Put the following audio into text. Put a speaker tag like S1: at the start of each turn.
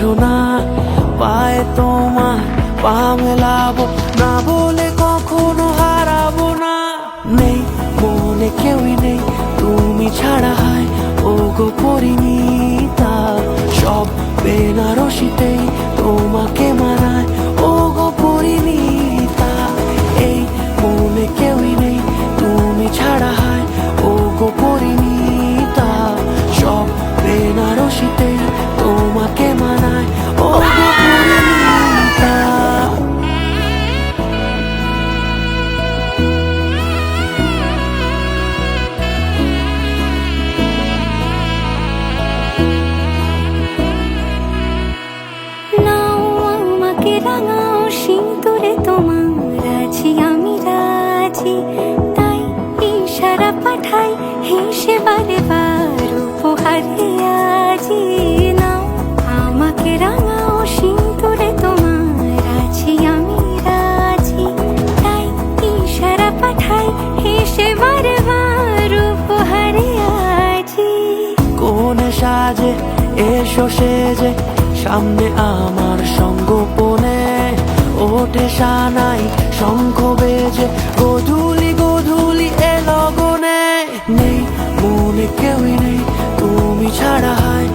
S1: কিছু না, পায়ে তোমার পা মেলাবো না বলে কখনো হারাবো না। নেই মনে কেউই নেই তুমি ছাড়া, হায় ও গো পরিণীতা। সব বেনারসিতেই তোমাকে মানায় ও গো পরিণীতা। এই মনে কেউই নেই তুমি ছাড়া, হায় ও গো পরিণীতা। সব বেনারসিতেই তোমাকে মানায় ও গো পরিণীতা।
S2: রাঙাও সিঁদুরে তোমার আছি আমি রাজি, তাই ইশারা পাঠাই হেসে বারে বার উপহারে আজি। নাও আমাকে রাঙাও সিঁদুরে তোমার আছি আমি রাজি, তাই ইশারা পাঠাই হেসে বারে বার উপহারে আজি।
S1: কোন সাজে এসো সেজে সামনে আমার সঙ্গোপনে, ওঠে সানাই শঙ্খ বেজে গধূলি গধূলি এ লগনে। নেই মনে কেউই নেই তুমি ছাড়া, হায়